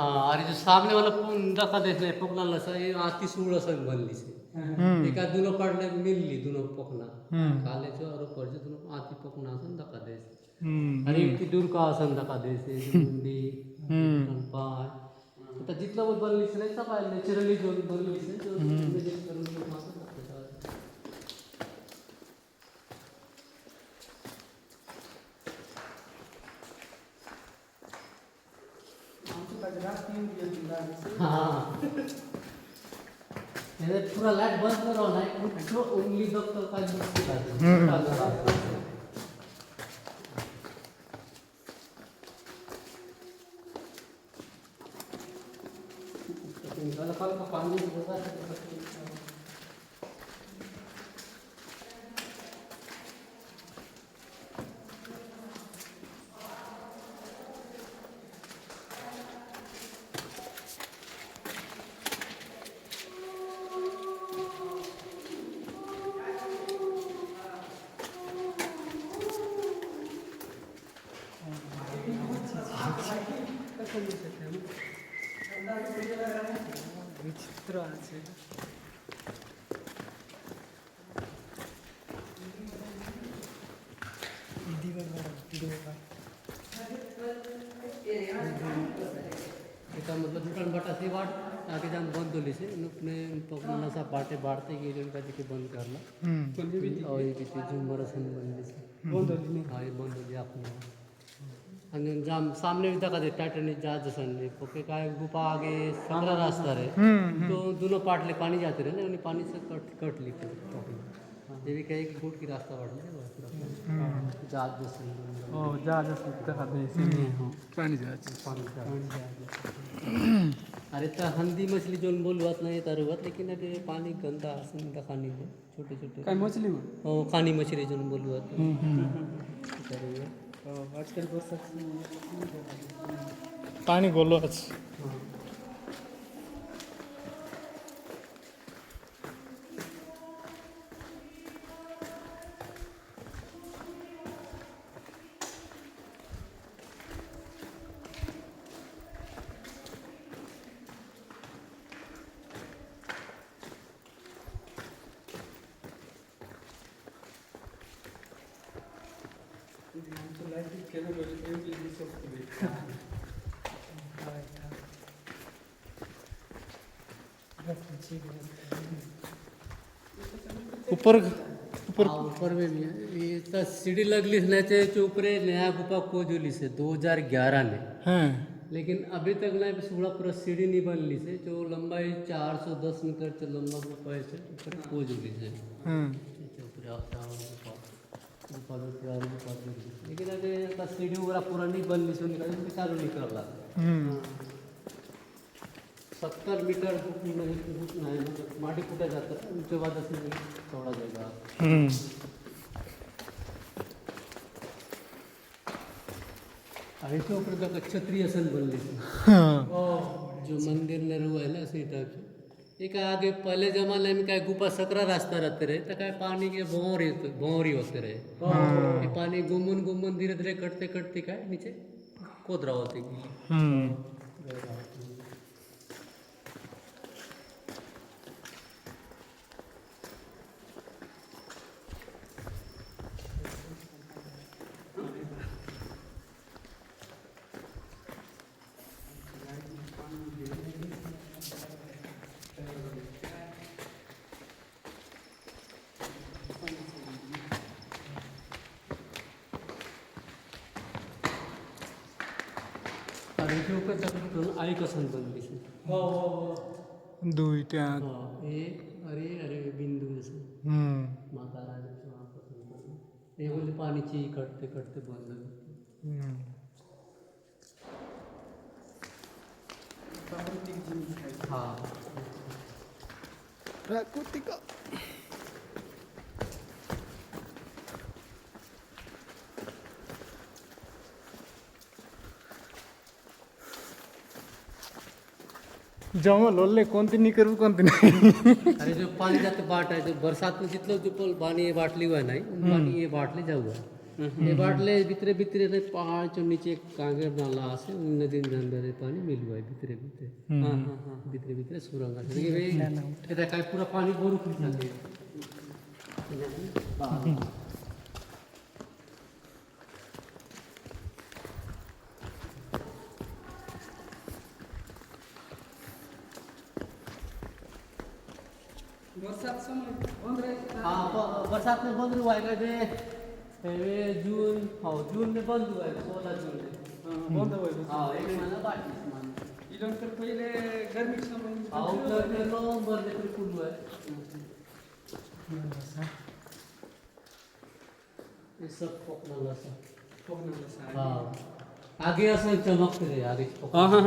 हाँ अरे जो सामने वाला रखा देखने पोकना लसा ये आती सूड़ असं बनली से एका दोनों पडले मिलली दोनों पोकना काले जो और ऊपर जो दोनों आती पोकना असं दका देस अरे इतनी दूर का असं दका देस जो मुंडी पाय आता जितना वो बनली से नहीं सब नेचुरली जो बनली से जो इमेजिन करून जो मासा हाँ ये पूरा लाइट बंद करो लाइट जो उंगली दब तो काज मुश्किल है निकाल कल का पानी होगा विचित्र আছে इसका मतलब दुकान बटा से बाट आगे जाम बंद होली से अपने पकड़ना सा बाटे बाढ़ते कि जो का जी बंद करला और ये किसी झुमर सन बंद से बंद होली हाँ ये बंद होली आपने आणि जाम सामने भी देखा दे टाइटैनिक जहाज सन ओके काय गुफा आगे संग्रह रास्ता रहे तो दोनों पार्ट ले पानी जाते रहे ना उन्हें पानी से कट ली ये भी कहे कि गुट की रास्ता बढ़ जहाज जैसे ও যা যা দেখা দেইছি পানি যাচ্ছে अरे तो हंदी मछली जो बोलुआत नहीं तारुआत लेकिन अरे पानी गंदा आसन दखानी है छोटे छोटे काय मछली में ओ खानी मछली जो बोलुआत आजकल बरसात पानी गोलो আছে ऊपर ऊपर हाँ, ऊपर में भी है ये तो सीढ़ी लगली नहीं थे चोपरे नया गुफा खोजली से 2011 में हाँ लेकिन अभी तक ना पूरा सीढ़ी नहीं बनली से जो लंबाई 410 मीटर से लंबा गुफा है से ऊपर खोजली से हाँ लेकिन अगर का सीढ़ी वगैरह पूरा नहीं बनली से निकल चालू नहीं कर रहा 70 मीटर माटी फूटा जाता है उसके बाद असं चौड़ा जाएगा अरे तो ऊपर का क्षत्रिय सन बनली जो मंदिर ने रुआ है ना इसी टाइप से एक आगे पहले जमाने में क्या गुफा सकरा रास्ता रहते रहे तो क्या पानी के भौरी होते रहे ये पानी गुमन गुमन धीरे धीरे कटते कटते क्या नीचे कोदरा होते आई कसन बनली से দুইটা अरे अरे बिंदु जैसे माता रानी से वहाँ पसंद करते ये बोले पानी चाहिए कटते कटते बंद हो हाँ প্রাকৃতিক जमा लोले कोणती नाही करू कोणती नाही अरे जो पानी जाते बाट है जो बरसात में जितना जो पानी ये बाटली हुआ है नहीं उन पानी ये बाटली जाऊगा ये बाटले भितरे भितरे रे पहाड़ चो नीचे कांगे नाला आसे उन नदी में पानी मिलवा है भितरे भितरे भितरे भितरे सुरंग আছে দেখি ভাই এটা কাই পুরো পানি বরফ থাকে बरसात समय बंद रहे हाँ बरसात में बंद हुआ है ये जून हाँ जून में बंद हुआ है 16 जून में बंद होय हाँ एक महीना बाकी मान इधर तर पहिले गर्मी समय हाँ उधर में नवंबर में फिर फुल हुआ है ये सब पकना लसा कोकणाला हाँ आगे असं चमकते रे आगे हां हां